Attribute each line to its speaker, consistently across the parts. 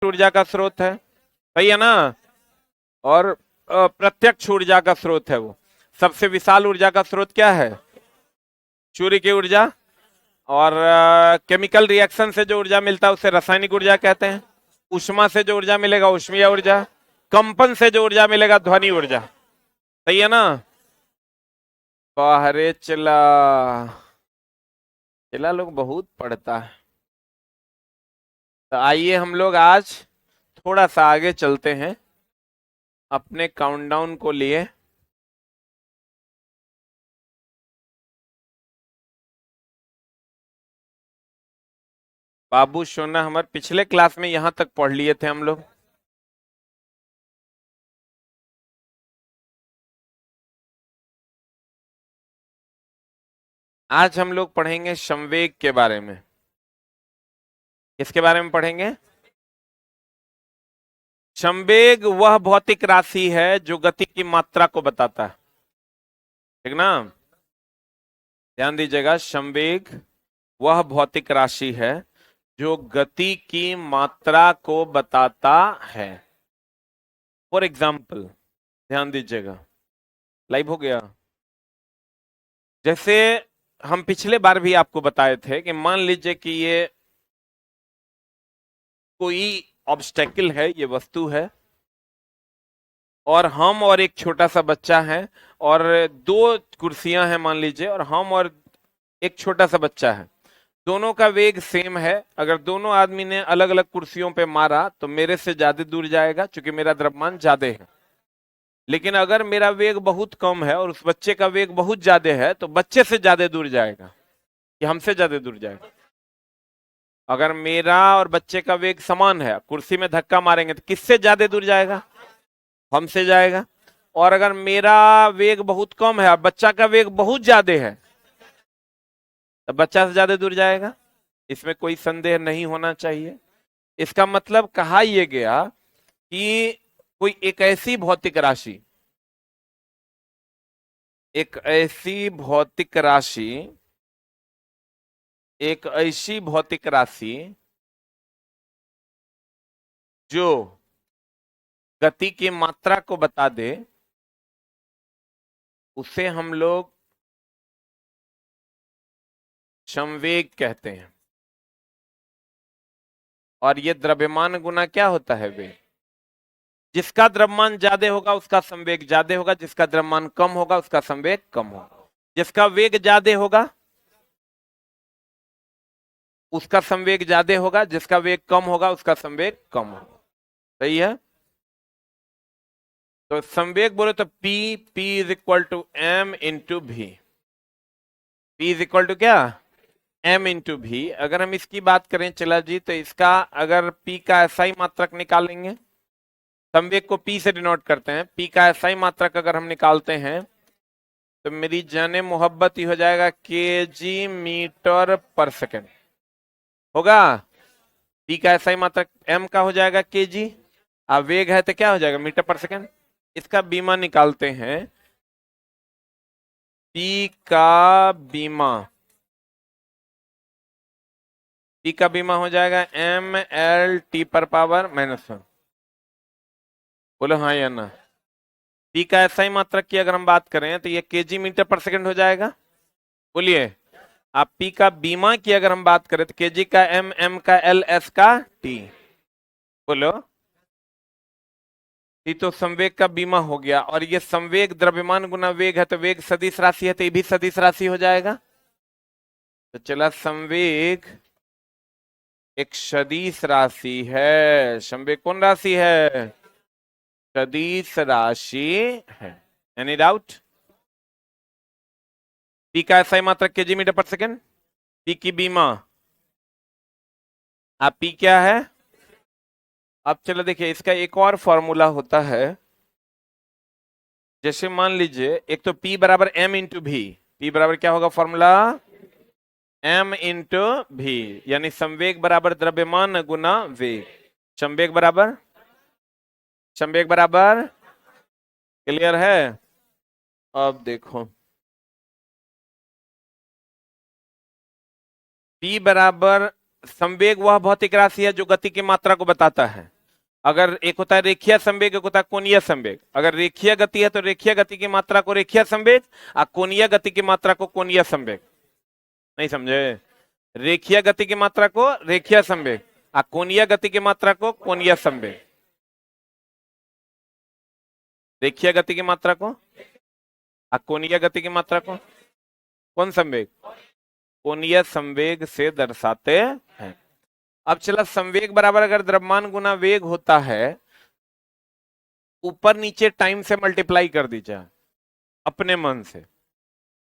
Speaker 1: ऊर्जा का स्रोत है, सही है ना। और प्रत्यक्ष ऊर्जा का स्रोत है वो। सबसे विशाल ऊर्जा का स्रोत क्या है? सूर्य की ऊर्जा। और केमिकल रिएक्शन से जो ऊर्जा मिलता है उसे रासायनिक ऊर्जा कहते हैं। ऊष्मा से जो ऊर्जा मिलेगा ऊष्मीय ऊर्जा। कंपन से जो ऊर्जा मिलेगा ध्वनि ऊर्जा, सही है ना। बाहरे चला, चला लोग बहुत पढ़ता है। तो आइए हम लोग आज थोड़ा सा आगे चलते हैं अपने काउंटडाउन को लिए। बाबू सोना हमारे पिछले क्लास में यहां तक पढ़ लिए थे हम लोग। आज हम लोग पढ़ेंगे संवेग के बारे में। किसके बारे में पढ़ेंगे? संवेग वह भौतिक राशि है जो गति की मात्रा को बताता है, ठीक ना। ध्यान दीजिएगा, संवेग वह भौतिक राशि है जो गति की मात्रा को बताता है। फॉर एग्जाम्पल, ध्यान दीजिएगा, लाइव हो गया। जैसे हम पिछले बार भी आपको बताए थे कि मान लीजिए कि ये कोई ऑब्स्टेकल है, ये वस्तु है, और हम और एक छोटा सा बच्चा है, और दो कुर्सियां हैं मान लीजिए, और हम और एक छोटा सा बच्चा है। दोनों का वेग सेम है। अगर दोनों आदमी ने अलग अलग कुर्सियों पे मारा तो मेरे से ज्यादा दूर जाएगा क्योंकि मेरा द्रव्यमान ज्यादा है। लेकिन अगर मेरा वेग बहुत कम है और उस बच्चे का वेग बहुत ज्यादा है तो बच्चे से ज्यादा दूर जाएगा कि हमसे ज्यादा दूर जाएगा। अगर मेरा और बच्चे का वेग समान है, कुर्सी में धक्का मारेंगे तो किससे ज्यादा दूर जाएगा? हमसे जाएगा। और अगर मेरा वेग बहुत कम है और बच्चा का वेग बहुत ज्यादा है तो बच्चा से ज्यादा दूर जाएगा। इसमें कोई संदेह नहीं होना चाहिए। इसका मतलब कहा यह गया कि कोई एक ऐसी भौतिक राशि, एक ऐसी भौतिक राशि, एक ऐसी भौतिक राशि जो गति की मात्रा को बता दे, उसे हम लोग संवेग कहते हैं। और ये द्रव्यमान गुना क्या होता है? वेग। जिसका द्रव्यमान ज्यादा होगा उसका संवेग ज्यादा होगा, जिसका द्रव्यमान कम होगा उसका संवेग कम होगा। जिसका वेग ज्यादा होगा उसका संवेग ज्यादा होगा, जिसका वेग कम होगा उसका संवेग कम होगा, सही है। तो संवेग बोले तो P is equal to m into v. P is equal to क्या? m into v. अगर हम इसकी बात करें चला जी, तो इसका अगर P का SI मात्रक निकालेंगे, संवेग को P से डिनोट करते हैं, P का SI मात्रक अगर हम निकालते हैं तो मेरी जाने मोहब्बत ही हो जाएगा kg मीटर पर सेकेंड होगा। P का SI मात्रक m का हो जाएगा kg, अब वेग है तो क्या हो जाएगा? Metre per second. इसका बीमा निकालते हैं, P का बीमा, P का बीमा हो जाएगा mL/t पर पावर -1। बोलो हाँ या ना। P का SI मात्रक की अगर हम बात करें तो ये kg मीटर पर सेकेंड हो जाएगा। बोलिए। आप P का बीमा की अगर हम बात करें तो kg का m का L, S का t। बोलो। ये तो संवेग का बीमा हो गया। और ये संवेग द्रव्यमान गुना वेग है तो वेग सदिश राशि है तो ये भी सदिश राशि हो जाएगा। तो चला, संवेग एक सदिश राशि है। संवेग कौन राशि है? सदिश राशि है। Any doubt? P का SI मात्रक kg metre per second, P की बीमा, आप P क्या है? अब चलो देखिए, इसका एक और फॉर्मूला होता है। जैसे मान लीजिए, एक तो P बराबर m इंटू भी। P बराबर क्या होगा फॉर्मूला? m इंटू भी, यानी संवेग बराबर द्रव्यमान गुना वेग। संवेग बराबर, संवेग बराबर, क्लियर है? अब देखो, P बराबर, संवेग वह भौतिक राशि है जो गति की मात्रा को बताता है। अगर एक होता है रेखीय संवेग, एक होता है कोणीय संवेग। अगर रेखीय गति है तो रेखीय गति की मात्रा को रेखीय संवेग, और कोणीय गति की मात्रा को कोणीय संवेग। नहीं समझे? रेखीय गति की मात्रा को रेखीय संवेग, और कोणीय गति की मात्रा को कोणीय संवेग। रेखीय गति की मात्रा को, और कोणीय गति की मात्रा को कौन संवेग? कोणीय संवेग से दर्शाते हैं। अब चला, संवेग बराबर अगर द्रव्यमान गुना वेग होता है, ऊपर नीचे टाइम से मल्टीप्लाई कर दीजिए अपने मन से।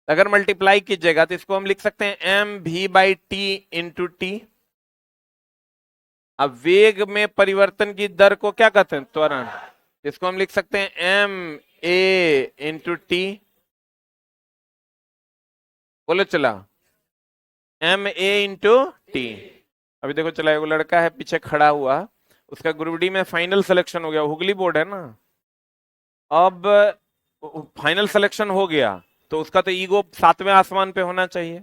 Speaker 1: अगर मल्टीप्लाई कीजिएगा तो इसको हम लिख सकते हैं m v by t into t. अब वेग में परिवर्तन की दर को क्या कहते हैं? त्वरण। इसको हम लिख सकते हैं एम ए इंटू टी। बोलो चला, एम ए इंटू टी। अभी देखो चला, एक लड़का है पीछे खड़ा हुआ, उसका ग्रुप डी में फाइनल सिलेक्शन हो गया, हुगली बोर्ड है ना। अब फाइनल सिलेक्शन हो गया तो उसका तो ईगो 7वें आसमान पे होना चाहिए,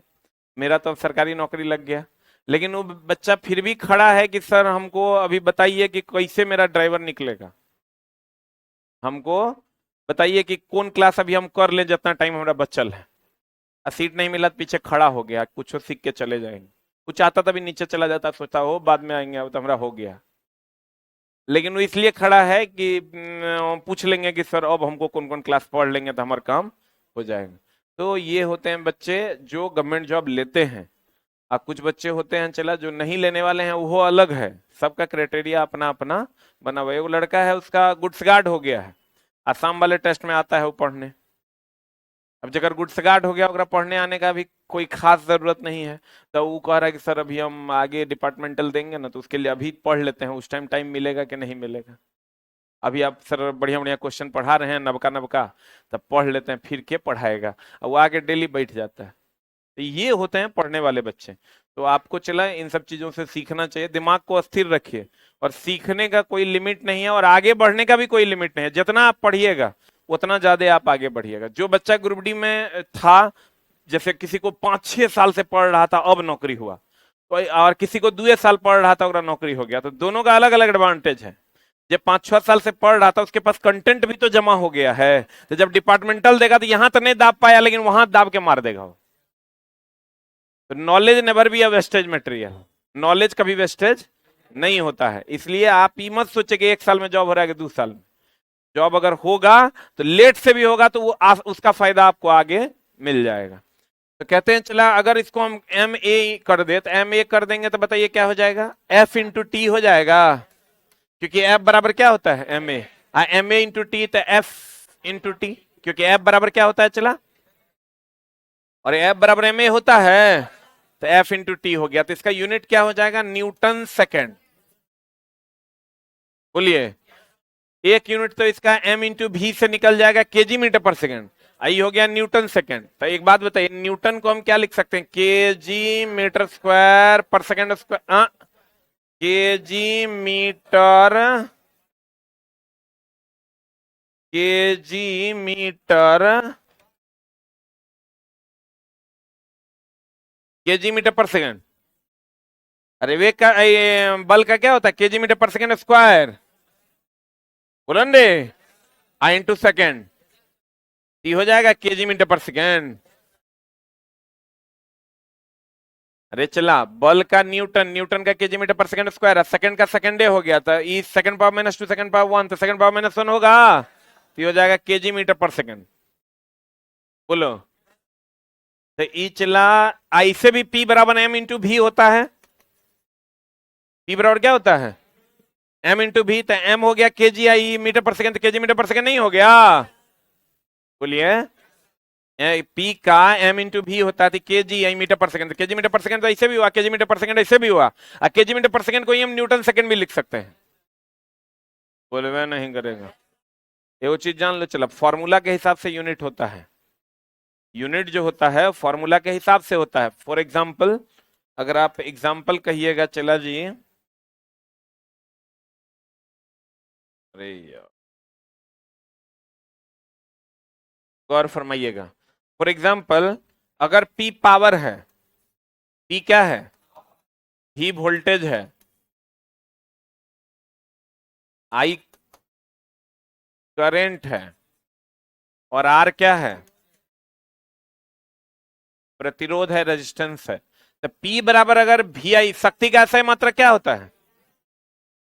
Speaker 1: मेरा तो सरकारी नौकरी लग गया। लेकिन वो बच्चा फिर भी खड़ा है कि सर हमको अभी बताइए कि कैसे मेरा ड्राइवर निकलेगा, हमको बताइए कि कौन क्लास अभी हम कर ले जितना टाइम हमारा बचल है। सीट नहीं मिला तो पीछे खड़ा हो गया, कुछ सीख के चले जाएंगे। कुछ आता तभी नीचे चला जाता, सोचता हो बाद में आएंगे, अब तो हमारा हो गया। लेकिन वो इसलिए खड़ा है कि पूछ लेंगे कि सर अब हमको कौन कौन क्लास पढ़ लेंगे तो हमारा काम हो जाएगा। तो ये होते हैं बच्चे जो गवर्नमेंट जॉब लेते हैं। और कुछ बच्चे होते हैं चला जो नहीं लेने वाले हैं, वो अलग है, सबका क्राइटेरिया अपना अपना बना हुआ है। वो लड़का है उसका गुड्स गार्ड हो गया है, आसाम वाले टेस्ट में आता है वो पढ़ने। अब जगह गुड्स गार्ड हो गया, पढ़ने आने का भी कोई खास जरूरत नहीं है, तो वो कह रहा है कि सर अभी हम आगे डिपार्टमेंटल देंगे ना, तो उसके लिए अभी पढ़ लेते हैं, उस टाइम टाइम मिलेगा कि नहीं मिलेगा। अभी आप सर बढ़िया बढ़िया क्वेश्चन पढ़ा रहे हैं नबका नबका, तब पढ़ लेते हैं, फिर के पढ़ाएगा। अब वो आगे डेली बैठ जाता है। तो ये होते हैं पढ़ने वाले बच्चे। तो आपको चला इन सब चीजों से सीखना चाहिए, दिमाग को अस्थिर रखिए। और सीखने का कोई लिमिट नहीं है, और आगे बढ़ने का भी कोई लिमिट नहीं है। जितना आप पढ़िएगा उतना ज्यादा आप आगे बढ़िएगा। जो बच्चा ग्रुप डी में था, जैसे किसी को 5-6 साल से पढ़ रहा था अब नौकरी हुआ, तो और किसी को 2 साल पढ़ रहा था और नौकरी हो गया, तो दोनों का अलग अलग एडवांटेज है। जब 5-6 साल से पढ़ रहा था उसके पास कंटेंट भी तो जमा हो गया है, तो जब डिपार्टमेंटल देगा तो यहां तो नहीं दाब पाया, लेकिन वहां दाब के मार देगा वो। तो knowledge never be a wastage material, knowledge कभी वेस्टेज नहीं होता है। इसलिए आप ये मत सोचे कि 1 साल में जॉब हो रहा है कि 2 साल में। जॉब अगर होगा तो लेट से भी होगा, तो वो उसका फायदा आपको आगे मिल जाएगा। तो कहते हैं चला, अगर इसको हम एम ए कर दे तो एम ए कर देंगे तो बताइए क्या हो जाएगा? एफ इंटू टी हो जाएगा, क्योंकि एफ बराबर क्या होता है? M a. M a into t तो एफ इंटू टी, क्योंकि एफ बराबर क्या होता है चला, और एफ बराबर एम ए होता है, तो एफ इंटू टी हो गया। तो इसका यूनिट क्या हो जाएगा? Newton second. बोलिए, एक यूनिट तो इसका एम इंटू भी से निकल जाएगा, केजी मीटर पर सेकेंड। आई हो गया न्यूटन सेकेंड। तो एक बात बताइए, न्यूटन को हम क्या लिख सकते हैं? KG metre square per second square, KG metre, KG metre, KG metre per second. अरे वे का बल का क्या होता है? KG metre per second square. बोलो रे, आई इंटू सेकेंड, टी हो जाएगा केजी मीटर पर सेकेंड। अरे चला, बल का न्यूटन, न्यूटन का केजी मीटर पर सेकंड स्क्वायर है, सेकंड का सेकंड डे हो गया था, e second power minus 2 second power 1, तो सेकंड पावर माइनस 1 होगा, तो हो जाएगा केजी मीटर पर सेकंड। बोलो, तो ई चला, आई से भी पी बराबर एम इंटू भी होता है। पी बराबर क्या होता है? एम इंटू भी। तो एम हो गया केजी आई मीटर पर सेकंड, केजी मीटर पर सेकंड नहीं हो गया? बोलिए, पी का एम इंटू भी होता है के जी आई मीटर पर सेकंड। केजी मीटर पर सेकंड तो ऐसे भी हुआ, केजी मीटर पर सेकंड ऐसे भी हुआ, और केजी मीटर पर सेकंड को ही हम न्यूटन सेकंड भी लिख सकते हैं। बोले मैं नहीं करेगा। ये वो चीज जान लो, चलो फॉर्मूला के हिसाब से यूनिट होता है। यूनिट जो होता है फॉर्मूला के हिसाब से होता है। फॉर एग्जाम्पल, अगर आप एग्जाम्पल कहिएगा, चला जी, अरे यार गौर फरमाइएगा। फॉर एग्जाम्पल, अगर पी पावर है, पी क्या है? ही वोल्टेज है, आई करंट है और आर क्या है, प्रतिरोध है, रेजिस्टेंस है। तो P बराबर अगर वी आई, शक्ति का ऐसा मात्रक क्या होता है,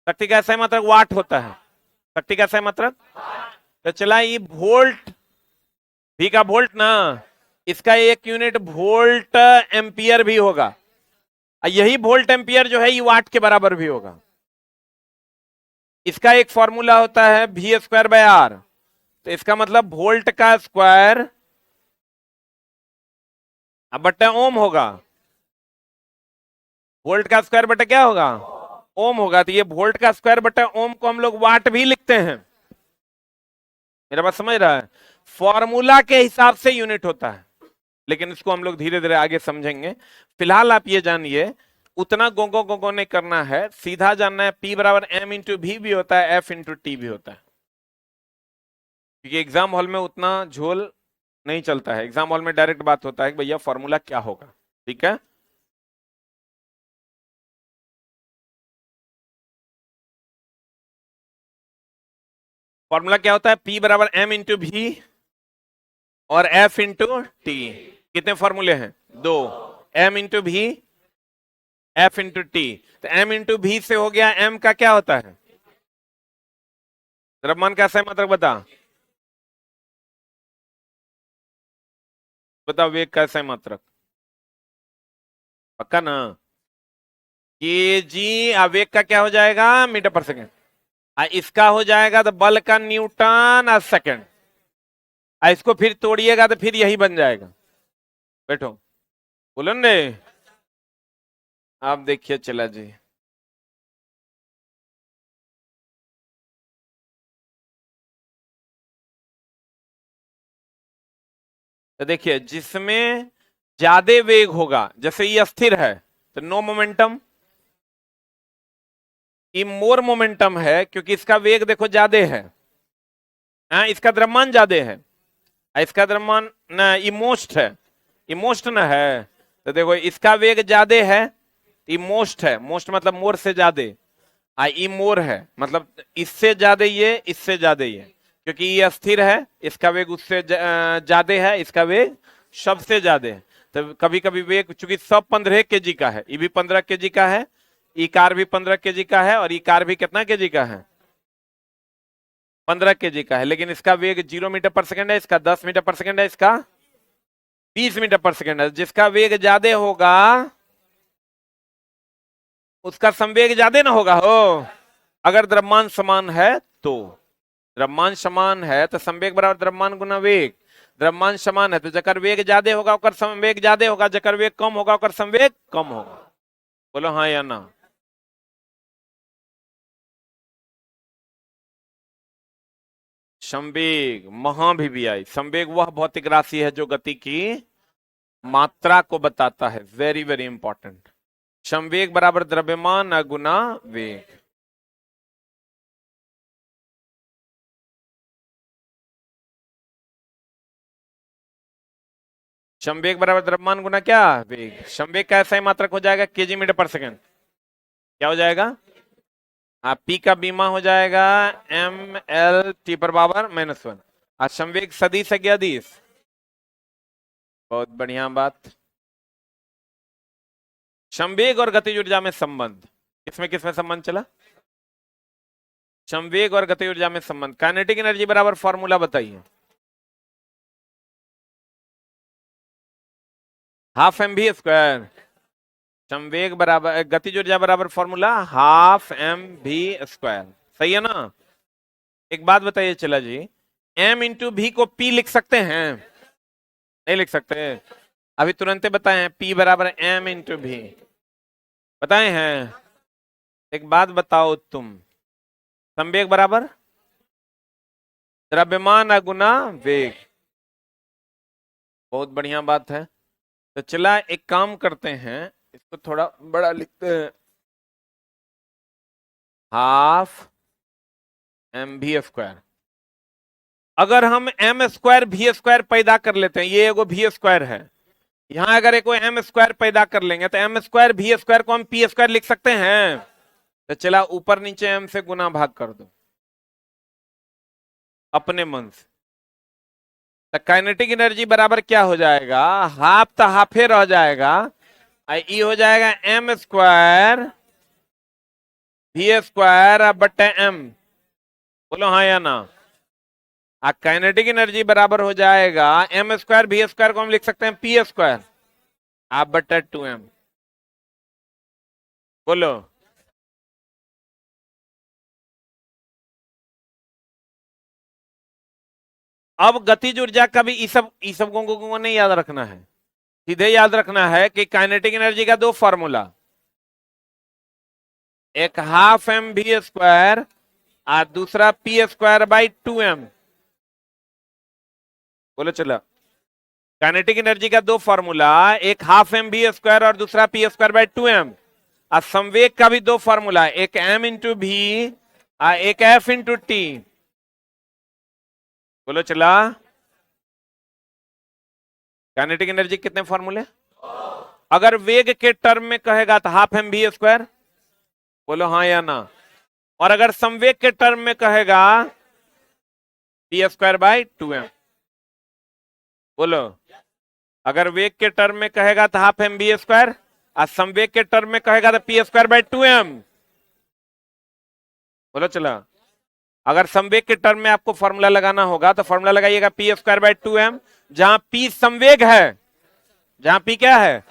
Speaker 1: शक्ति का ऐसा मात्रक वाट होता है, शक्ति का ऐसा मात्रक। तो चला ये वोल्ट, V का वोल्ट ना, इसका एक यूनिट वोल्ट एम्पियर भी होगा, और यही वोल्ट एम्पियर जो है ये वाट के बराबर भी होगा। इसका एक फॉर्मूला होता है वी स्क्वायर बाय आर, तो इसका मतलब वोल्ट का स्क्वायर अब बट्टे ओम होगा, वोल्ट का स्क्वायर बट्टे क्या होगा, ओम होगा। तो ये वोल्ट का स्क्वायर बट्टे ओम को हम लोग वाट भी लिखते हैं, मेरा बात समझ रहा है, फॉर्मूला के हिसाब से यूनिट होता है, लेकिन इसको हम लोग धीरे धीरे आगे समझेंगे। फिलहाल आप ये जानिए, उतना गोगो गोगो नहीं करना है, सीधा जानना है P बराबर M इंटू V भी होता है, F इंटू T भी होता है, क्योंकि एग्जाम हॉल में उतना झोल नहीं चलता है। एग्जाम हॉल में डायरेक्ट बात होता है कि भैया फॉर्मूला क्या होगा, ठीक है। फॉर्मूला क्या होता है, P बराबर M इंटू V और F इंटू T। कितने फॉर्मूले हैं, दो, M into V, F into T। तो M इंटू V से हो गया, M का क्या होता है, द्रव्यमान का सही मात्रक बता, बताओ वेग का सही मात्रक, पक्का ना, केजी। वेग का क्या हो जाएगा, मीटर पर सेकेंड। इसका हो जाएगा तो बल का न्यूटन आ सेकेंड। इसको फिर तोड़िएगा तो फिर यही बन जाएगा, बैठो बोलो ने, आप देखिए चला जी। तो देखिए जिसमें ज्यादा वेग होगा, जैसे ये स्थिर है तो नो मोमेंटम, ये मोर मोमेंटम है क्योंकि इसका वेग देखो ज्यादा है, इसका द्रव्यमान ज्यादा है, इसका द्रव्यमान ना इमोस्ट है, इमोस्ट ना है। तो देखो इसका वेग ज्यादा है, इमोस्ट है, मोस्ट मतलब मोर से ज्यादा, ई मोर है मतलब इससे ज्यादा ये, इससे ज्यादा ये, क्योंकि ये स्थिर है, इसका वेग उससे ज्यादा है, इसका वेग सबसे ज्यादा है। तो कभी कभी वेग चूंकि सब 15 केजी का है, ये भी 15 केजी का है, ई कार भी 15 केजी का है, और ई कार भी कितना केजी का है, 15 केजी का है, लेकिन इसका वेग 0 मीटर पर सेकेंड है, इसका 10 मीटर पर सेकेंड है, इसका 20 मीटर पर सेकेंड है। जिसका वेग ज्यादा होगा उसका संवेग ज्यादा ना होगा हो, अगर द्रव्यमान समान है तो, द्रव्यमान समान है तो संवेग बराबर द्रव्यमान गुना वेग, द्रव्यमान समान है तो जकर वेग ज्यादा होगा ओकर संवेग ज्यादा होगा, जकर वेग कम होगा ओकर संवेग कम होगा। बोलो हाँ या ना। संवेग महाभिव्यायी, संवेग वह भौतिक राशि है जो गति की मात्रा को बताता है, वेरी वेरी इंपॉर्टेंट। संवेग बराबर द्रव्यमान गुना वेग। संवेग बराबर द्रव्यमान गुना क्या, वेग। संवेग का ऐसा ही मात्रक हो जाएगा केजी मीटर पर सेकेंड, क्या हो जाएगा, पी का बीमा हो जाएगा ML T पर पावर -1। आज संवेग सदिश है क्या अदिश, बहुत बढ़िया बात। संवेग और गतिज ऊर्जा में संबंध, किसमें संबंध चला, संवेग और गतिज ऊर्जा में संबंध। काइनेटिक एनर्जी बराबर फॉर्मूला बताइए, हाफ mv स्क्वायर। संवेग बराबर गतिज ऊर्जा बराबर फॉर्मूला हाफ mv स्क्वायर, सही है ना। एक बात बताइए चला जी, m इंटू भी को p लिख सकते हैं, नहीं लिख सकते, अभी तुरंत बताए हैं p बराबर m इंटू भी, बताए हैं। एक बात बताओ तुम, संवेग बराबर द्रव्यमान गुना वेग, बहुत बढ़िया बात है। तो चला एक काम करते हैं, इसको थोड़ा बड़ा लिखते हैं, हाफ mv स्क्वायर। अगर हम m स्क्वायर v स्क्वायर पैदा कर लेते हैं, ये एगो v स्क्वायर है, यहां अगर एक m स्क्वायर पैदा कर लेंगे तो m स्क्वायर v स्क्वायर को हम p स्क्वायर लिख सकते हैं। तो चला ऊपर नीचे m से गुना भाग कर दो, अपने मन से। तो काइनेटिक एनर्जी बराबर क्या हो जाएगा, हाफ तो हाफे रह जाएगा, ई हो जाएगा एम स्क्वायर वी स्क्वायर बटे एम। बोलो हाँ या ना। काइनेटिक एनर्जी बराबर हो जाएगा एम स्क्वायर वी स्क्वायर को हम लिख सकते हैं पी स्क्वायर आप बटे 2m। बोलो अब गतिज ऊर्जा का भी ई सब को नहीं याद रखना है, सीधे याद रखना है कि काइनेटिक एनर्जी का दो फॉर्मूला, एक हाफ एम वी स्क्वायर और दूसरा पी स्क्वायर बाई 2m। बोलो चलो, काइनेटिक एनर्जी का दो फॉर्मूला, एक हाफ एम वी स्क्वायर और दूसरा पी स्क्वायर बाई 2m। और संवेग का भी दो फॉर्मूला, एक m इंटू भी और एक f इंटू टी। बोलो चला, काइनेटिक एनर्जी कितने फॉर्मूले, अगर वेग के टर्म में कहेगा तो हाफ एम वी स्क्वायर। बोलो हाँ या ना। और अगर संवेग के टर्म में कहेगा पी स्क्वायर बाई 2m। बोलो, अगर वेग के टर्म में कहेगा तो हाफ एम वी स्क्वायर और संवेग के टर्म में कहेगा तो पी स्क्वायर बाई 2m। बोलो चला, अगर संवेग के टर्म में आपको फॉर्मूला लगाना होगा तो फॉर्मूला लगाइएगा पी स्क्वायर बाई 2m, जहां पी संवेग है, जहां पी क्या है,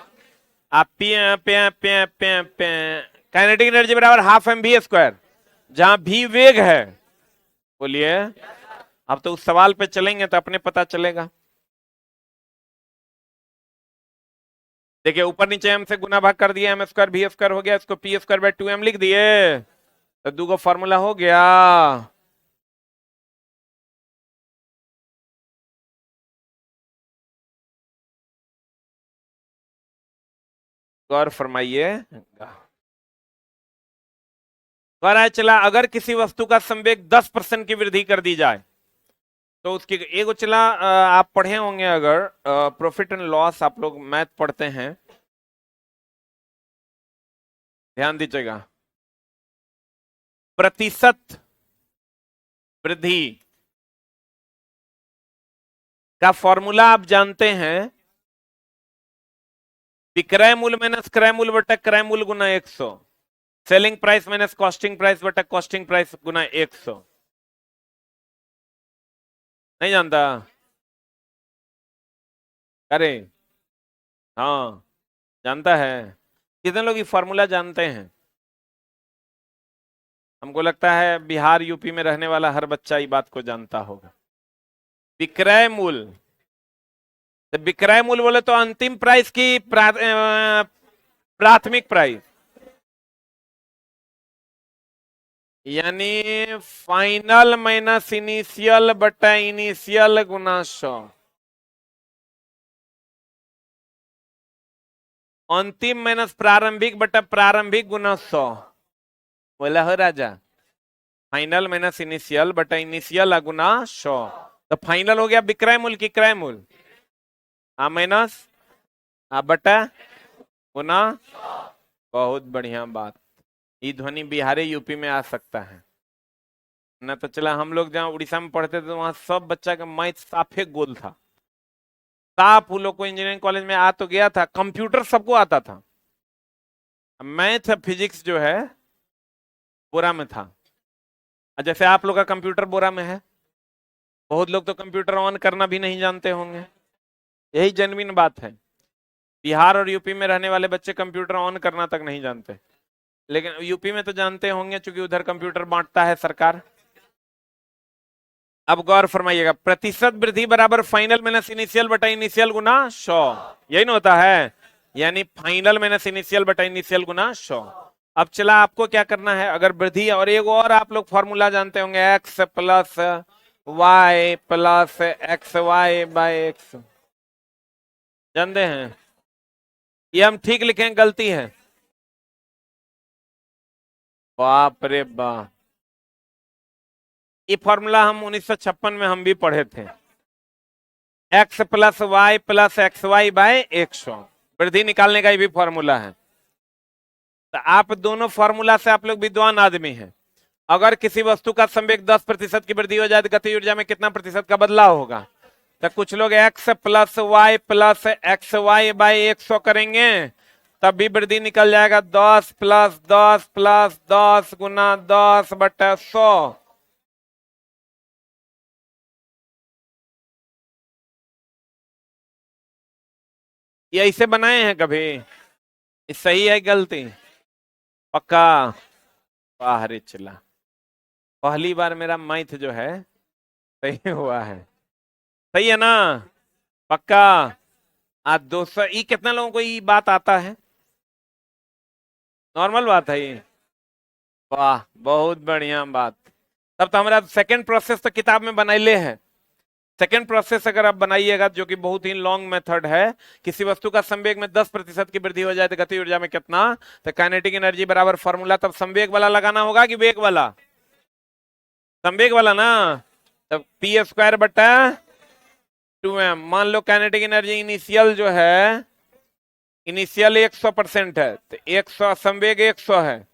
Speaker 1: आप पी काइनेटिक एनर्जी बराबर हाफ एम वी स्क्वायर, जहां भी वेग है। बोलिए, अब तो उस सवाल पे चलेंगे तो अपने पता चलेगा। देखिए ऊपर नीचे एम से गुना भाग कर दिया, एम स्क्वायर वी स्क्वायर हो गया, इसको पी स्क्वायर बाई 2m लिख दिए, तो दो फॉर्मूला हो गया। गौर फरमाइए। चला, अगर किसी वस्तु का संवेग 10% की वृद्धि कर दी जाए तो उसकी एक चला, आप पढ़े होंगे अगर प्रॉफिट एंड लॉस, आप लोग मैथ पढ़ते हैं, ध्यान दीजिएगा, प्रतिशत वृद्धि का फॉर्मूला आप जानते हैं, विक्रय मूल्य माइनस क्रय मूल्य बटा क्रय मूल्य गुना 100, selling price minus costing price बटा कॉस्टिंग प्राइस गुना 100। नहीं जानता? अरे हाँ, जानता है। कितने लोग ये फॉर्मूला जानते हैं? हमको लगता है बिहार यूपी में रहने वाला हर बच्चा ये बात को जानता होगा। विक्रय मूल्य, तो विक्रय मूल्य बोले तो अंतिम प्राइस की प्राथमिक प्राइस, यानी फाइनल माइनस इनिशियल बटा इनिशियल गुना 100। अंतिम माइनस प्रारंभिक बटा प्रारंभिक गुना 100। बोला हो राजा, फाइनल माइनस इनिशियल बटा इनिशियल गुना 100। तो फाइनल हो गया विक्रय मूल्य की क्रय मूल्य, माइनस बटा गुना। बहुत बढ़िया बात, ये ध्वनि बिहारी यूपी में आ सकता है ना। तो चला, हम लोग जहाँ उड़ीसा में पढ़ते थे तो वहां सब बच्चा का मैथ साफे गोल था, साफ। उन लोग को इंजीनियरिंग कॉलेज में आ तो गया था, कंप्यूटर सबको आता था, मैथ फिजिक्स जो है बोरा में था। जैसे आप लोग का कंप्यूटर बोरा में है, बहुत लोग तो कंप्यूटर ऑन करना भी नहीं जानते होंगे, यही जेन्युइन बात है। बिहार और यूपी में रहने वाले बच्चे कंप्यूटर ऑन करना तक नहीं जानते, लेकिन यूपी में तो जानते होंगे क्योंकि उधर कंप्यूटर बांटता है सरकार। अब गौर फरमाइएगा, प्रतिशत वृद्धि बराबर फाइनल माइनस इनिशियल बटा इनिशियल गुना 100, यही ना होता है, यानी फाइनल माइनस इनिशियल बटा इनिशियल गुना 100। अब चला, आपको क्या करना है, अगर वृद्धि, और एक और आप लोग फॉर्मूला जानते होंगे, x plus y plus x y by x, जानते हैं? ये हम ठीक लिखें, गलती है? बाप रे बाप, ये फॉर्मूला हम 1956 में हम भी पढ़े थे, x plus x y by 100, वृद्धि निकालने का ये भी फॉर्मूला है। तो आप दोनों फॉर्मूला से आप लोग विद्वान आदमी हैं। अगर किसी वस्तु का संवेग 10% की वृद्धि हो जाए तो गतिज ऊर्जा में कितना प्रतिशत का बदलाव होगा? तो कुछ लोग x plus x y by 100 करेंगे, तब भी वृद्धि निकल जाएगा 10 गुना 10/100। ये ऐसे बनाए हैं कभी? ये सही है गलती? पक्का? बाहर चला। पहली बार मेरा मैथ जो है सही हुआ है। सही है ना? पक्का? आज 200 ई कितना लोगों को ई बात आता है? नॉर्मल बात है ये? वाह, बहुत बढ़िया बात। तब तो हमारा सेकंड प्रोसेस तो किताब में बनाइले है। सेकंड प्रोसेस अगर आप बनाइएगा, जो कि बहुत ही लॉन्ग मेथड है, किसी वस्तु का संवेग में 10% की वृद्धि हो जाए तो गति ऊर्जा में कितना, तो काइनेटिक एनर्जी बराबर फॉर्मूला तब संवेग वाला लगाना होगा कि वेग वाला? संवेग वाला ना। तब p² बटा 2m। मान लो काइनेटिक एनर्जी इनिशियल जो है, इनिशियल 100% है, तो 100 संवेग 100 है,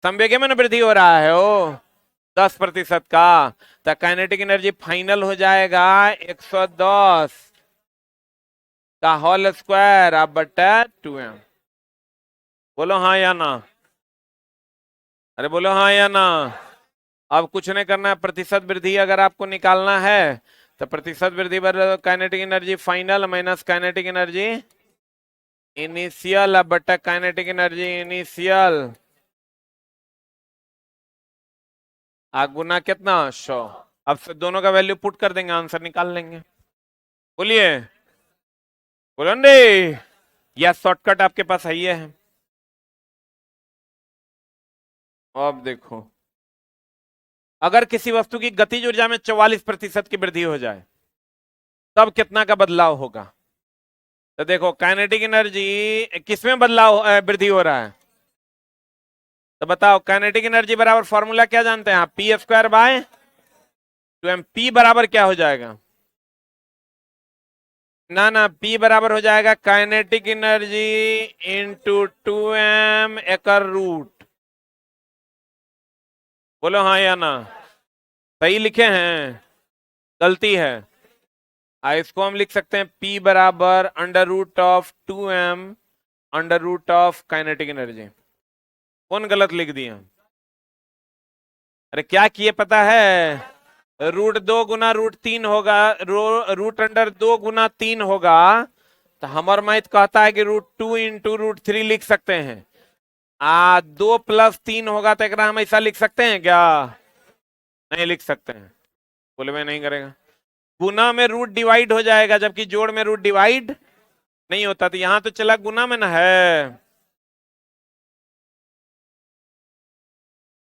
Speaker 1: संवेग में ना वृद्धि हो रहा है वो 10% का, तो काइनेटिक एनर्जी फाइनल हो जाएगा 110 का होल स्क्वायर आप बटा 2m। बोलो हाँ या ना? अरे बोलो हाँ या ना? अब कुछ नहीं करना है, प्रतिशत वृद्धि अगर आपको निकालना है तो प्रतिशत वृद्धि पर kinetic energy final minus kinetic energy initial बटा काइनेटिक एनर्जी इनिशियल गुना कितना 100। अब से दोनों का वैल्यू पुट कर देंगे, आंसर निकाल लेंगे। बोलिए, बोलो रे। यह शॉर्टकट आपके पास है, ये है। अब देखो, अगर किसी वस्तु की गतिज ऊर्जा में 44% की वृद्धि हो जाए तब कितना का बदलाव होगा? तो देखो, काइनेटिक एनर्जी किसमें बदलाव वृद्धि हो रहा है? तो बताओ, काइनेटिक एनर्जी बराबर फॉर्मूला क्या जानते हैं आप? p² bye 2m। p बराबर क्या हो जाएगा? ना p बराबर हो जाएगा काइनेटिक एनर्जी इंटू 2m एकर रूट। बोलो हाँ या ना? सही लिखे हैं? गलती है? इसको हम लिख सकते हैं p बराबर under root of 2m under root of kinetic energy. कौन गलत लिख दिया? अरे क्या किए पता है? √2 × √3 होगा, रूट अंडर 2 × 3 होगा, तो हमार मैथ कहता है कि √2 इंटू √3 लिख सकते हैं। 2 + 3 होगा तो एक हम ऐसा लिख सकते हैं क्या? नहीं लिख सकते हैं। बोले मैं नहीं करेगा। गुना में रूट डिवाइड हो जाएगा, जबकि जोड़ में रूट डिवाइड नहीं होता, तो यहां तो चला गुना में ना है,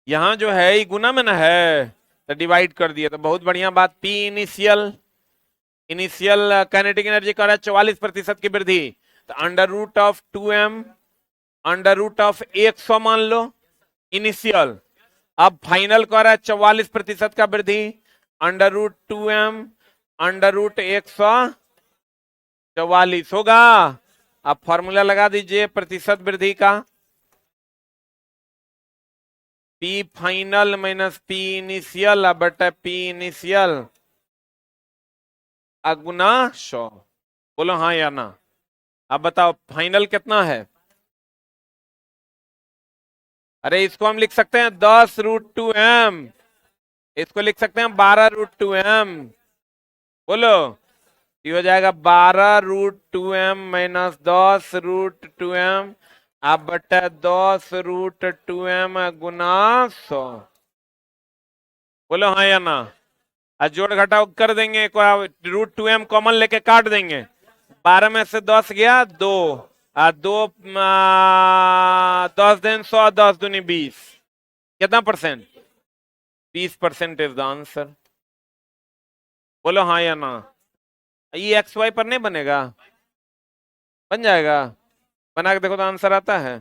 Speaker 1: यहां जो है ये गुना में ना है, तो डिवाइड कर दिया, तो बहुत बढ़िया बात। P initial, initial kinetic energy कर रहा है 44% की वृद्धि, तो under root of 2m under root of 100 मान लो इनिशियल। अब फाइनल कर रहा है 44% का वृद्धि, under root 2m under root 144 होगा। अब फॉर्मूला लगा दीजिए प्रतिशत वृद्धि का, P final minus P initial बटा P इनिशियल गुना 100। बोलो हाँ या ना? अब बताओ फाइनल कितना है? अरे इसको हम लिख सकते हैं 10√2m, इसको लिख सकते हैं 12√2m। बोलो, ये हो जाएगा 12√2m माइनस 10√2m आप बटा 10√2m गुना 100। बोलो हाँ या ना? जोड़ घटाव कर देंगे, √2m कॉमन लेके काट देंगे, 12 में से 10 गया 2, 10 दिन 100, 10 दूनी 20, कितना परसेंट? 20% is the answer. बोलो हाँ या ना? ये XY पर नहीं बनेगा? बन जाएगा? बना के देखो तो आंसर आता है।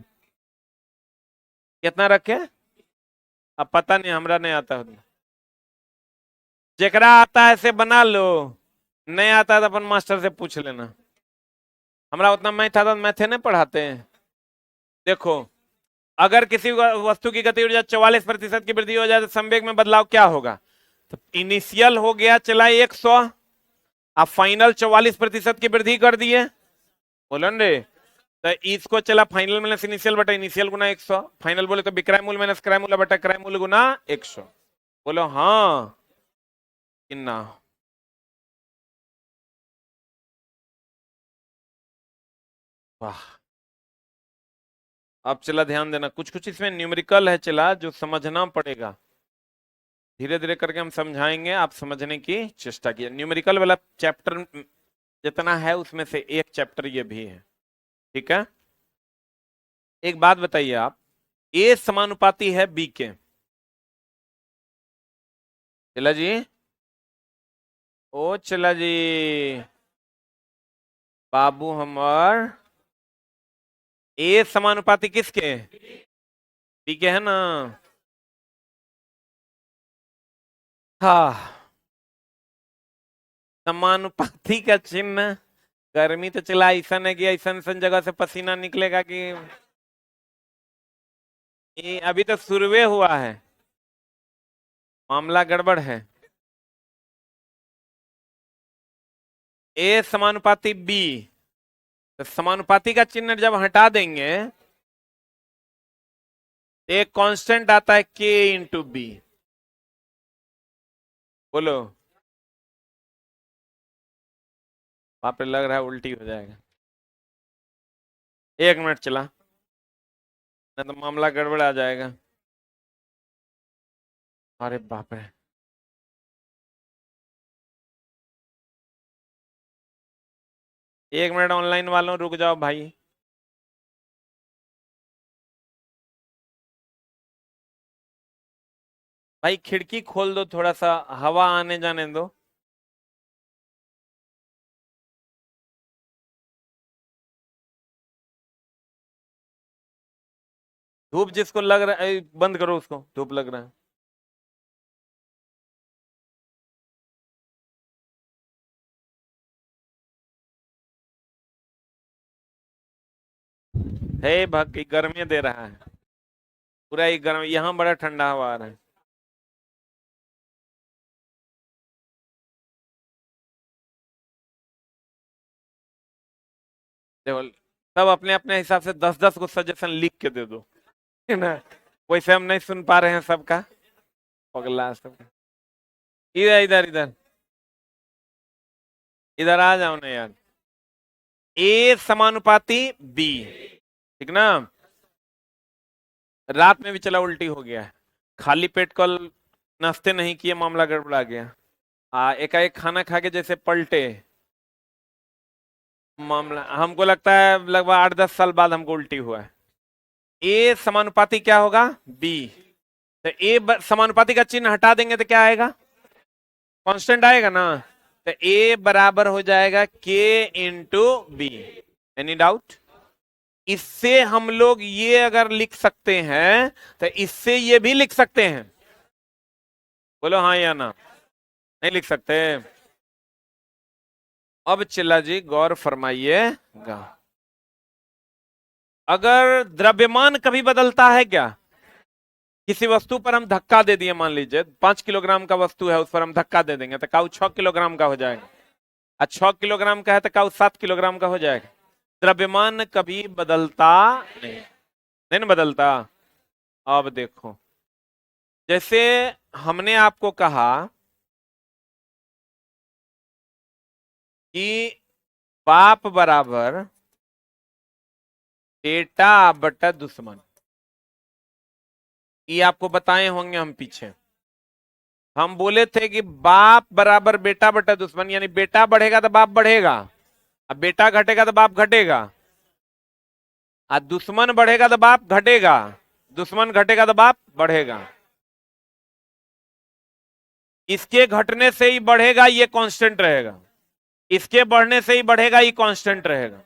Speaker 1: कितना रखे? अब पता नहीं, हमरा नहीं आता। जेकरा आता है से बना लो, नहीं आता है तो अपन मास्टर से पूछ लेना। हमरा उतना मैथ आता, मैथे नहीं पढ़ाते हैं। देखो, अगर किसी वस्तु की गति ऊर्जा 44% की वृद्धि हो जाए तो संवेग में बदलाव क्या होगा? तो इनिशियल हो गया चला 100, अब फाइनल 44% की वृद्धि कर दिए, बोलो रे। तो इसको चला फाइनल माइनस इनिशियल बटा इनिशियल गुना 100, फाइनल बोले तो विक्रय मूल्य माइनस क्रय मूल्य बटा क्रय मूल्य गुना 100। बोलो हाँ कि ना? वाह। अब चला ध्यान देना, कुछ कुछ इसमें न्यूमेरिकल है चला जो समझना पड़ेगा, धीरे धीरे करके हम समझाएंगे, आप समझने की चेष्टा कीजिए। न्यूमेरिकल वाला चैप्टर जितना है उसमें से एक चैप्टर ये भी है, ठीक है। एक बात बताइए आप, ए समानुपाती है बी के, चला जी, ओ चला जी, बाबू हमर ए समानुपाती किसके? बी के है ना? हाँ, समानुपाती का चिन्ह, गर्मी तो चला ऐसा है कि ऐसा ऐसा जगह से पसीना निकलेगा कि ये अभी तो शुरुए हुआ है, मामला गड़बड़ है। ए समानुपाती बी, तो समानुपाती का चिन्ह जब हटा देंगे तो एक कांस्टेंट आता है के इंटू बी, बोलो। वहां पे लग रहा है उल्टी हो जाएगा, 1 मिनट चला, नहीं तो मामला गड़बड़ आ जाएगा। अरे बाप रे, 1 मिनट ऑनलाइन वालों रुक जाओ भाई। भाई खिड़की खोल दो, थोड़ा सा हवा आने जाने दो। धूप जिसको लग रहा है बंद करो उसको, धूप लग रहा है। हे भाग गर्मी दे रहा है पूरा, ही गर्म, यहाँ बड़ा ठंडा हवा आ रहा है। देखो, सब अपने अपने हिसाब से 10-10 को सजेशन लिख के दे दो, है ना? वैसे हम नहीं सुन पा रहे हैं सबका, पगला सबका। इधर इधर इधर इधर आ जाओ ना यार। ए समानुपाती बी, ठीक ना? रात में भी चला उल्टी हो गया है, खाली पेट कल नाश्ते नहीं किए, मामला गड़बड़ा गया। एकाएक खाना खा के जैसे पलटे, मामला हमको लगता है लगभग 8-10 साल बाद हमको उल्टी हुआ है। ए समानुपाती क्या होगा? बी। तो ए समानुपाती का चिन्ह हटा देंगे तो क्या आएगा? कांस्टेंट आएगा ना। तो ए बराबर हो जाएगा के इंटू बी। Any doubt? इससे हम लोग ये अगर लिख सकते हैं तो इससे ये भी लिख सकते हैं, बोलो हाँ या ना? नहीं लिख सकते? अब चिल्ला जी गौर फरमाइएगा, अगर द्रव्यमान कभी बदलता है क्या? किसी वस्तु पर हम धक्का दे दिए, मान लीजिए 5 किलोग्राम का वस्तु है, उस पर हम धक्का दे देंगे तो काउ 6 किलोग्राम का हो जाएगा, और 6 किलोग्राम का है तो काउ 7 किलोग्राम का हो जाएगा। द्रव्यमान कभी बदलता नहीं, नहीं ना बदलता। अब देखो, जैसे हमने आपको कहा कि बाप बराबर बेटा बटा दुश्मन, ये आपको बताए होंगे हम पीछे। हम बोले थे कि बाप बराबर बेटा बटा दुश्मन, यानी बेटा बढ़ेगा तो बाप बढ़ेगा, अब बेटा घटेगा तो बाप घटेगा, और दुश्मन बढ़ेगा तो बाप घटेगा, दुश्मन घटेगा तो बाप बढ़ेगा। इसके घटने से ही बढ़ेगा ये कांस्टेंट रहेगा, इसके बढ़ने से ही बढ़ेगा ये कांस्टेंट रहेगा।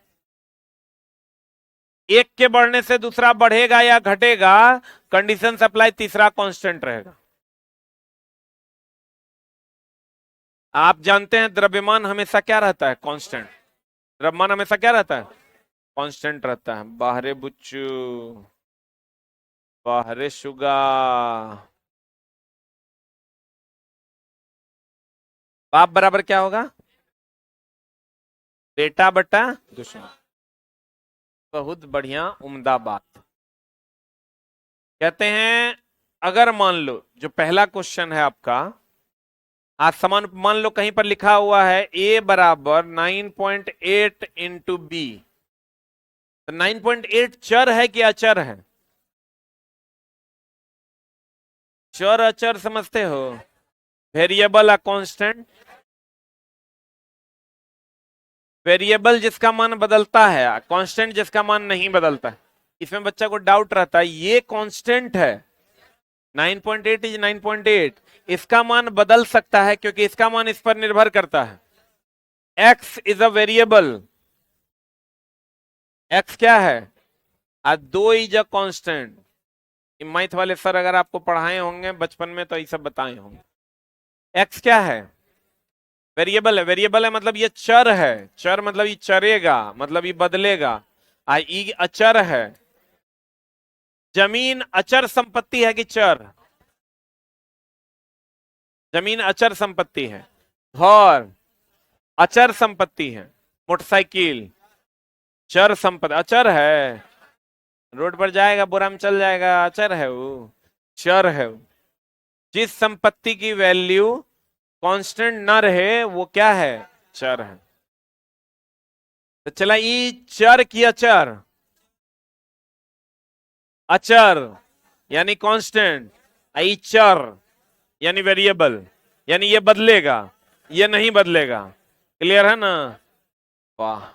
Speaker 1: एक के बढ़ने से दूसरा बढ़ेगा या घटेगा, कंडीशन सप्लाई तीसरा कांस्टेंट रहेगा। आप जानते हैं द्रव्यमान हमेशा क्या रहता है? कांस्टेंट। द्रव्यमान हमेशा क्या रहता है? कांस्टेंट रहता है। बाहरे बुच्चू वाह रे शुगा। बाप बराबर क्या होगा? बेटा बटा दुश्मन। बहुत बढ़िया, उम्दा बात। कहते हैं अगर मान लो जो पहला क्वेश्चन है आपका, आज समान मान लो कहीं पर लिखा हुआ है a बराबर 9.8 इंटू बी, तो 9.8 चर है कि अचर है? चर अचर समझते हो? वेरिएबल या कांस्टेंट? वेरिएबल जिसका मान बदलता है, कांस्टेंट जिसका मान नहीं बदलता है। इसमें बच्चा को डाउट रहता है, ये कांस्टेंट है 9.8 इज 9.8, इसका मान बदल सकता है क्योंकि इसका मान इस पर निर्भर करता है। x is a variable, x क्या है? दो इज अ कांस्टेंट। मैथ वाले सर अगर आपको पढ़ाए होंगे बचपन में तो ये सब बताए होंगे। x क्या है? वेरिएबल है। वेरिएबल है मतलब ये चर है, चर मतलब ये चरेगा, मतलब ये बदलेगा। ई अचर है। जमीन अचर संपत्ति है कि चर? जमीन अचर संपत्ति है। घर अचर संपत्ति है। मोटरसाइकिल चर संपत्ति, अचर है। रोड पर जाएगा बुरा में चल जाएगा, अचर है वो, चर है वो। जिस संपत्ति की वैल्यू कांस्टेंट ना रहे वो क्या है? चर है। तो चला ई चर की अचर, अचर यानी कांस्टेंट, ई चर यानी वेरिएबल, यानी ये बदलेगा, ये नहीं बदलेगा। क्लियर है ना? वाह,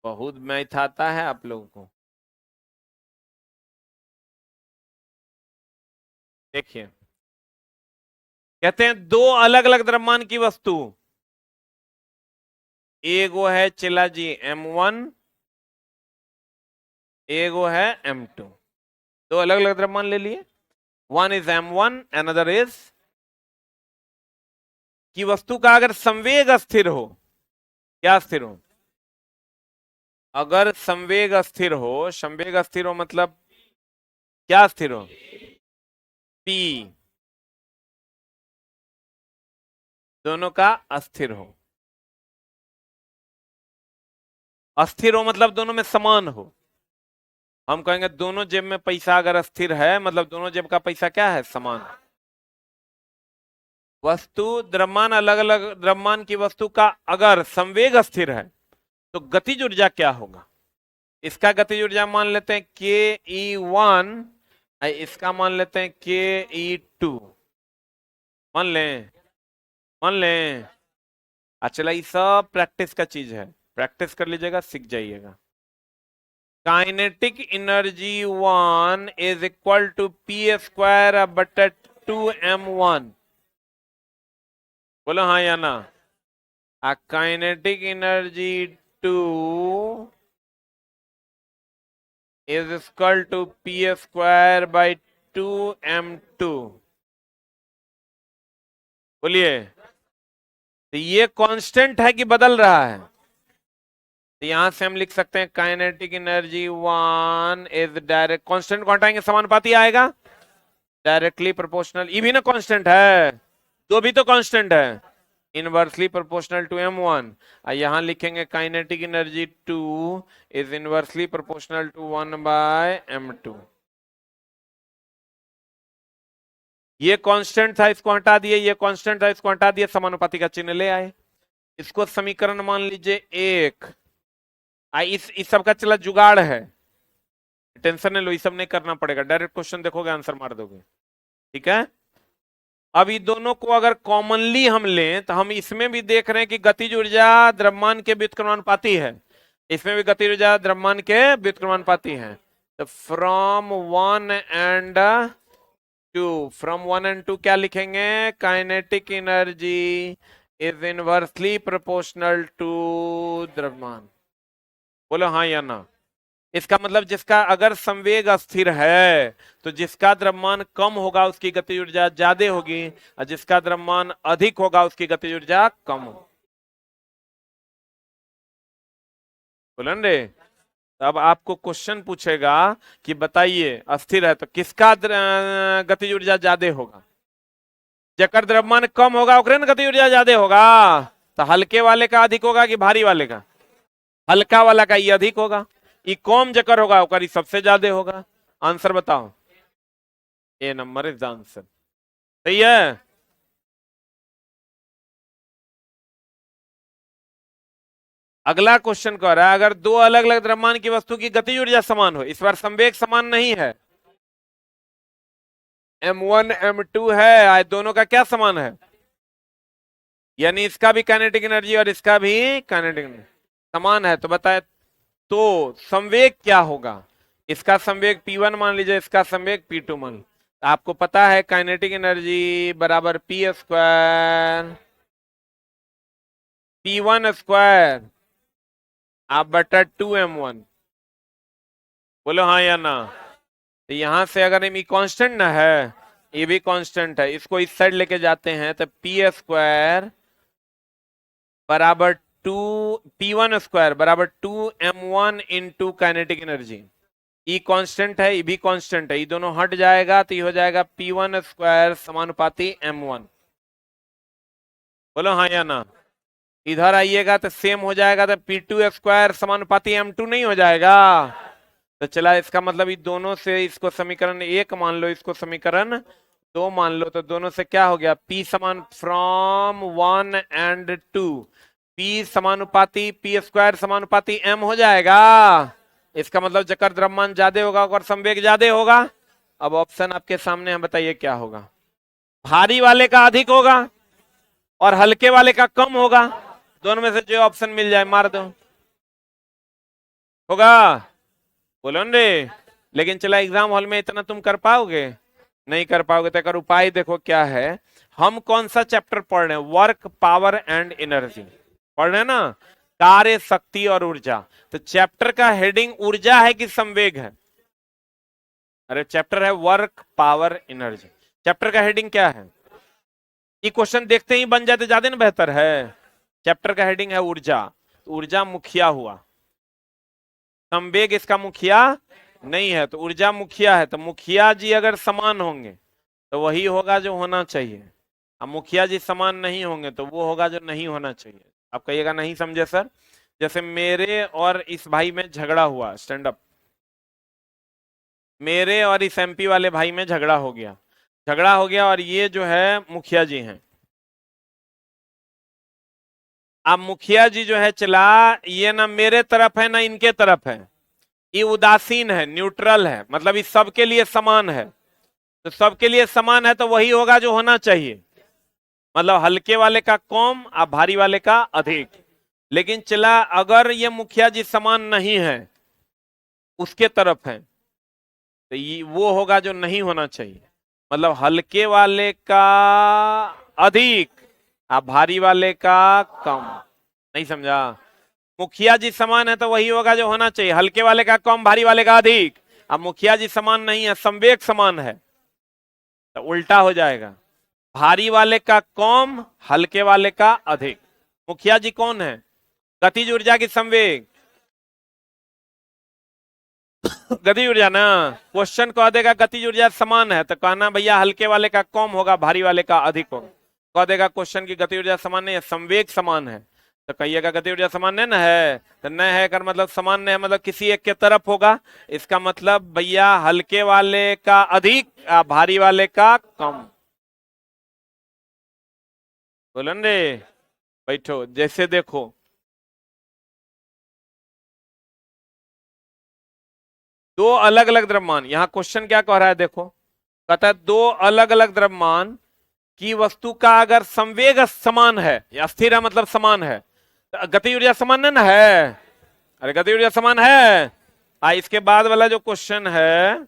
Speaker 1: बहुत मैथ आता है आप लोगों को। देखिए कहते हैं दो अलग अलग द्रव्यमान की वस्तु, एगो है चिला जी M1, एगो है M2। दो अलग अलग द्रव्यमान ले लिए, one is M1 another is, की वस्तु का अगर संवेग अस्थिर हो, क्या स्थिर हो? अगर संवेग अस्थिर हो, संवेग अस्थिर हो मतलब क्या स्थिर हो? P, दोनों का अस्थिर हो। अस्थिर हो मतलब दोनों में समान हो। हम कहेंगे दोनों जेब में पैसा अगर अस्थिर है मतलब दोनों जेब का पैसा क्या है? समान। वस्तु द्रव्यमान अलग अलग द्रव्यमान की वस्तु का अगर संवेग अस्थिर है तो गतिज ऊर्जा क्या होगा? इसका गतिज ऊर्जा मान लेते हैं ke1, इसका मान लेते हैं ke2। मान लें, मान लें। अच्छा ये सब प्रैक्टिस का चीज है, प्रैक्टिस कर लीजिएगा, सीख जाइएगा। Kinetic energy 1 is equal to p square बटा 2m1। बोलो हाँ या ना? Kinetic energy 2 is equal to p square by 2m2। बोलिए, तो ये कांस्टेंट है कि बदल रहा है? तो यहां से हम लिख सकते हैं kinetic energy 1 is direct, constant को हटाएंगे समानुपाती आएगा, डायरेक्टली प्रोपोर्शनल। ये भी ना कांस्टेंट है, दो भी तो कांस्टेंट है, इनवर्सली प्रोपोर्शनल टू m1। यहां लिखेंगे kinetic energy 2 is inversely proportional to 1 by m2। ये कांस्टेंट था, इसको हटा दिए, ये कांस्टेंट था, इसको हटा दिए, समानुपाती का चिन्ह ले आए। इसको समीकरण मान लीजिए एक। इस सब का चला जुगाड़ है, टेंशन नहीं लो, ये सब नहीं करना पड़ेगा, डायरेक्ट क्वेश्चन देखोगे आंसर मार दोगे। ठीक है, अब ये दोनों को अगर कॉमनली हम लें तो हम इसमें भी देख रहे हैं कि गतिज ऊर्जा द्रव्यमान के व्युत्क्रमानुपाती है, इसमें भी गतिज ऊर्जा द्रव्यमान के व्युत्क्रमानुपाती है। तो फ्रॉम 1 एंड 2, फ्रॉम 1 एंड 2 क्या लिखेंगे? Kinetic energy is inversely proportional to द्रव्यमान। बोलो हाँ या ना? इसका मतलब जिसका अगर संवेग अस्थिर है तो जिसका द्रव्यमान कम होगा उसकी गतिज ऊर्जा ज्यादा होगी, और जिसका द्रव्यमान अधिक होगा उसकी गतिज ऊर्जा कम होगी। बोलन रे, तो अब आपको क्वेश्चन पूछेगा कि बताइए अस्थिर है तो किसका गतिज ऊर्जा ज्यादा होगा? जेकर द्रव्यमान कम होगा ओकरे न गतिज ऊर्जा ज्यादा होगा। तो हल्के वाले का अधिक होगा कि भारी वाले का? हल्का वाला का ये अधिक होगा। ये कम जकर होगा ओकर सबसे ज्यादा होगा। आंसर बताओ। ए नंबर इज द आंसर। सही है। अगला क्वेश्चन कह रहा है अगर दो अलग अलग द्रव्यमान की वस्तु की गतिज ऊर्जा समान हो, इस बार संवेग समान नहीं है, m1 m2 है, आज दोनों का क्या समान है? यानी इसका भी काइनेटिक एनर्जी और इसका भी काइनेटिक एनर्जी समान है। तो बताए तो संवेग क्या होगा? इसका संवेग P1 मान लीजिए, इसका संवेग P2 मान लीजिए। आपको पता है काइनेटिक एनर्जी बराबर P स्क्वायर P1 स्क्वायर आप बटा 2m1। बोलो हाँ या ना। तो यहां से अगर ये कांस्टेंट ना है, ये भी कांस्टेंट है, इसको इस साइड लेके जाते हैं तो P स्क्वायर बराबर 2 P1 स्क्वायर बराबर 2m1 इंटू काइनेटिक एनर्जी। ई कांस्टेंट है, ये भी कांस्टेंट है, ये दोनों हट जाएगा तो ये हो जाएगा P1 स्क्वायर समानुपाती m1। बोलो हाँ या ना। इधर आइएगा तो सेम हो जाएगा तो P2 स्क्वायर समानुपाती m2 नहीं हो जाएगा? तो चला इसका मतलब ये दोनों से इसको समीकरण एक मान लो, इसको समीकरण दो मान लो, तो दोनों से क्या हो गया? P समान फ्रॉम 1 एंड 2, P समानुपाती P स्क्वायर समानुपाती m हो जाएगा। इसका मतलब जकर द्रव्यमान ज्यादा होगा और संवेग ज्यादा होगा। अब ऑप्शन आपके सामने है, बताइए क्या होगा? भारी वाले का अधिक होगा और हल्के वाले का कम होगा। दोनों में से जो ऑप्शन मिल जाए मार दो। होगा? बोलो रे। लेकिन चला एग्जाम हॉल में इतना तुम कर पाओगे? नहीं कर पाओगे। तो उपाय देखो क्या है। हम कौन सा चैप्टर पढ़ रहे हैं? वर्क पावर एंड एनर्जी पढ़ रहे हैं ना, कार्य शक्ति और ऊर्जा। तो चैप्टर का हेडिंग ऊर्जा है कि संवेग है? अरे चैप्टर है वर्क पावर एनर्जी। चैप्टर का हेडिंग क्या है? ये क्वेश्चन देखते ही बन जाते ज्यादा ना बेहतर है। चैप्टर का हेडिंग है ऊर्जा। ऊर्जा मुखिया हुआ, संवेग इसका मुखिया नहीं है। तो ऊर्जा मुखिया है, तो मुखिया जी अगर समान होंगे तो वही होगा जो होना चाहिए। अब मुखिया जी समान नहीं होंगे तो वो होगा जो नहीं होना चाहिए। आप कहिएगा नहीं समझे सर। जैसे मेरे और इस भाई में झगड़ा हुआ, स्टैंड अप, मेरे और इस MP वाले भाई में झगड़ा हो गया। झगड़ा हो गया और ये जो है मुखिया जी हैं। अब मुखिया जी जो है चला, ये ना मेरे तरफ है ना इनके तरफ है, ये उदासीन है, न्यूट्रल है, मतलब इस सबके लिए समान है। तो सबके लिए समान है तो वही होगा जो होना चाहिए। मतलब हल्के वाले का कम और भारी वाले का अधिक। लेकिन चला अगर ये मुखिया जी समान नहीं है, उसके तरफ है, तो ये वो होगा जो नहीं होना चाहिए। मतलब हल्के वाले का अधिक और भारी वाले का कम। नहीं समझा? मुखिया जी समान है तो वही होगा जो होना चाहिए। हल्के वाले का कम, भारी वाले का अधिक। अब मुखिया जी समान नहीं है, संवेग समान है, तो उल्टा हो जाएगा। भारी वाले का कम, हल्के वाले का अधिक। मुखिया जी कौन है? गतिज ऊर्जा की संवेग। गतिज ऊर्जा ना। क्वेश्चन कह देगा गतिज ऊर्जा समान है तो कहना भैया हल्के वाले का कम होगा, भारी वाले का अधिक होगा। कह देगा क्वेश्चन की गतिज ऊर्जा समान नहीं है, संवेग समान है, तो कहिएगा गतिज ऊर्जा समान नहीं ना है। तो न है कर मतलब समान नहीं है, मतलब किसी एक के तरफ होगा। इसका मतलब भैया हल्के वाले का अधिक, भारी वाले का कम। बोलन रे। बैठो। जैसे देखो दो अलग अलग द्रव्यमान, यहां क्वेश्चन क्या कह रहा है देखो, कहता है दो अलग अलग द्रव्यमान की वस्तु का अगर संवेग समान है या स्थिर है मतलब समान है, तो गति ऊर्जा समान है ना है? अरे गति ऊर्जा समान है। इसके बाद वाला जो क्वेश्चन है,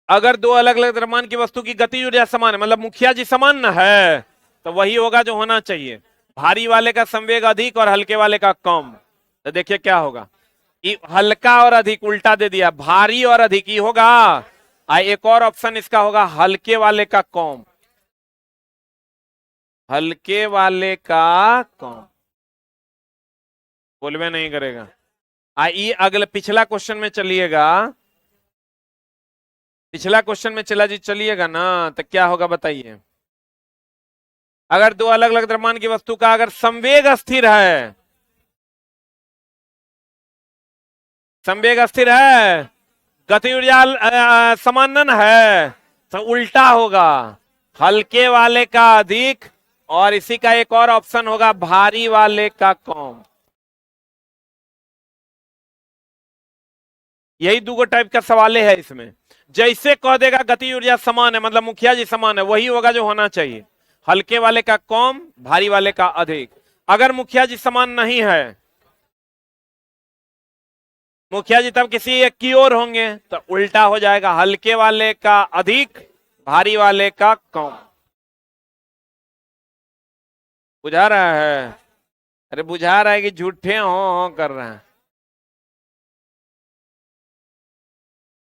Speaker 1: अगर दो अलग अलग द्रव्यमान की वस्तु की गति ऊर्जा समान है, मतलब मुखिया जी समान ना है, तो वही होगा जो होना चाहिए। भारी वाले का संवेग अधिक और हल्के वाले का कम। तो देखिए क्या होगा, हल्का और अधिक उल्टा दे दिया, भारी और अधिक ही होगा। एक और ऑप्शन इसका होगा हल्के वाले का कम। हल्के वाले का कौन, बोलवे नहीं करेगा। आइए अगले पिछला क्वेश्चन में चलिएगा, पिछला क्वेश्चन में चला जी, चलिएगा ना, तो क्या होगा बताइए। अगर दो अलग अलग द्रव्यमान की वस्तु का अगर संवेग स्थिर है, संवेग स्थिर है, गति ऊर्जा समानन है, तो उल्टा होगा, हल्के वाले का अधिक, और इसी का एक और ऑप्शन होगा भारी वाले का कम। यही दो टाइप का सवाल है इसमें। जैसे कह देगा गति ऊर्जा समान है, मतलब मुखिया जी समान है, वही होगा जो होना चाहिए, हल्के वाले का कम, भारी वाले का अधिक। अगर मुखिया जी समान नहीं है, मुखिया जी तब किसी एक की ओर होंगे, तो उल्टा हो जाएगा, हल्के वाले का अधिक, भारी वाले का कम। बुझा रहा है? अरे बुझा रहा है कि झूठे हो कर रहे हैं?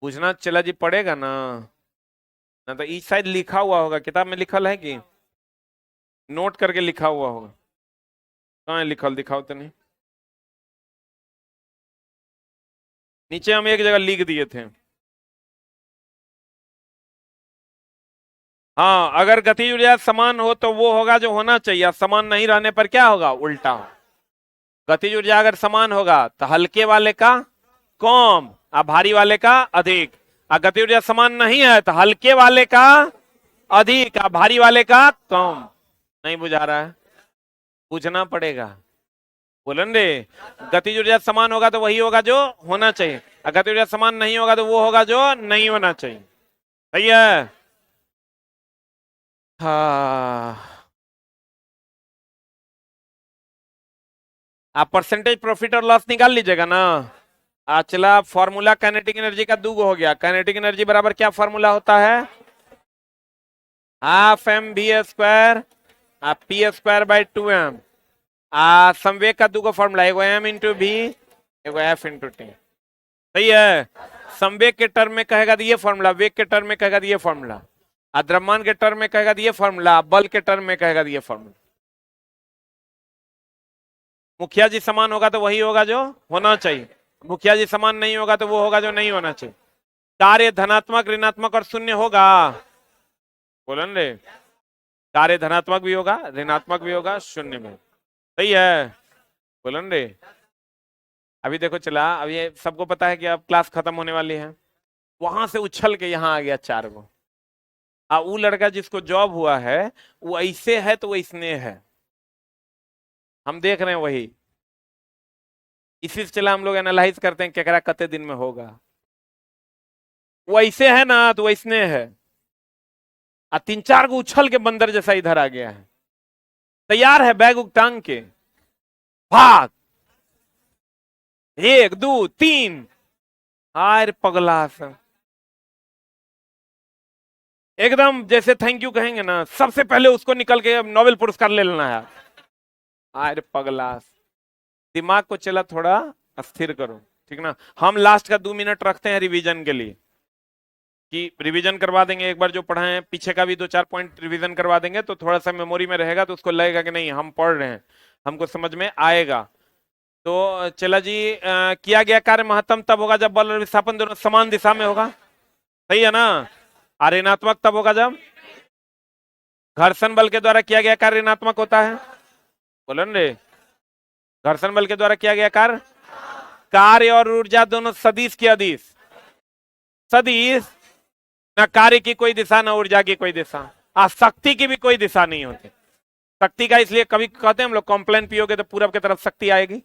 Speaker 1: पूछना चला जी पड़ेगा ना, ना तो इस शायद लिखा हुआ होगा, किताब में लिखल है कि नोट करके लिखा हुआ होगा। कहाँ है लिखल, दिखाओ तो नहीं। नीचे हम एक जगह लिख दिए थे। हाँ, अगर गति ऊर्जा समान हो तो वो होगा जो होना चाहिए, समान नहीं रहने पर क्या होगा, उल्टा। गति ऊर्जा अगर समान होगा तो हल्के वाले का कम और भारी वाले का अधिक, और गति ऊर्जा समान नहीं है तो हल्के वाले का अधिक और भारी वाले का कम। नहीं बुझा रहा है? पूछना पड़ेगा। बोलन रे, गति ऊर्जा समान होगा तो वही होगा जो होना चाहिए, और गति ऊर्जा समान नहीं होगा तो वो होगा जो नहीं होना चाहिए। सही है? हाँ, आप परसेंटेज प्रॉफिट और लॉस निकाल लीजिएगा ना। चला, फॉर्मूला काइनेटिक एनर्जी का दूगो हो गया। काइनेटिक एनर्जी बराबर क्या फॉर्मूला होता है, half m b square p square by 2m। संवेग का दूगो फॉर्मूला, एगो एम इंटू बी, एगो एफ इंटू टी। सही है? संवेग के टर्म में कहेगा तो ये फॉर्मूला, वेग के टर्म में कहेगा तो ये फॉर्मूला, द्रव्यमान के टर्म में कहेगा तो ये फॉर्मूला, बल के टर्म में कहेगा तो ये फॉर्मूला। मुखिया जी समान होगा तो वही होगा जो होना चाहिए, मुखिया जी समान नहीं होगा तो वो होगा जो नहीं होना चाहिए। कार्य धनात्मक, ऋणात्मक और शून्य होगा। बोलन रे, कार्य धनात्मक भी होगा, ऋणात्मक भी होगा, शून्य में। सही है? बोलन रे, अभी देखो चला, अब ये सबको पता है कि अब क्लास खत्म होने वाली है, वहां से उछल के यहाँ आ गया 4 गो। वो लड़का जिसको जॉब हुआ है वो ऐसे है तो वो इसने है, हम देख रहे हैं वही, इसी से चला हम लोग एनालाइज करते हैं केकरा कते दिन में होगा। वो ऐसे है ना तो वो इसने है, 3-4 गो उछल के बंदर जैसा इधर आ गया है, तैयार है बैग उग टांग के, भाग, 1 2 3। हाय पगला सब, एकदम जैसे थैंक यू कहेंगे ना, सबसे पहले उसको निकल के नोबेल पुरस्कार ले लेना है। हाय पगला, दिमाग को चला थोड़ा अस्थिर करो, ठीक ना। हम लास्ट का 2 मिनट रखते हैं रिवीजन के लिए, कि रिवीजन करवा देंगे, एक बार जो पढ़ा है पीछे का भी 2-4 पॉइंट रिवीजन करवा देंगे, तो थोड़ा सा मेमोरी में रहेगा, तो उसको लगेगा कि नहीं हम पढ़ रहे हैं, हमको समझ में आएगा। तो चला जी, किया गया कार्य महत्तम तब होगा जब बल और विस्थापन दोनों समान दिशा में होगा। सही है ना? ऋणात्मक तब होगा जब घर्षण बल के द्वारा किया गया कार्य ऋणात्मक होता है। बोलन रे, घर्षण बल के द्वारा किया गया कार्य, कार्य और ऊर्जा दोनों सदिश की अदिश, सदिश, ना कार्य की कोई दिशा ना ऊर्जा की कोई दिशा, शक्ति की भी कोई दिशा नहीं होती। शक्ति का इसलिए कभी कहते हैं हम लोग, कॉम्प्लेन पियोगे तो पूरब की तरफ शक्ति आएगी,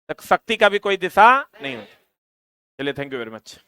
Speaker 1: तो शक्ति का भी कोई दिशा नहीं होती। चलिए, थैंक यू वेरी मच।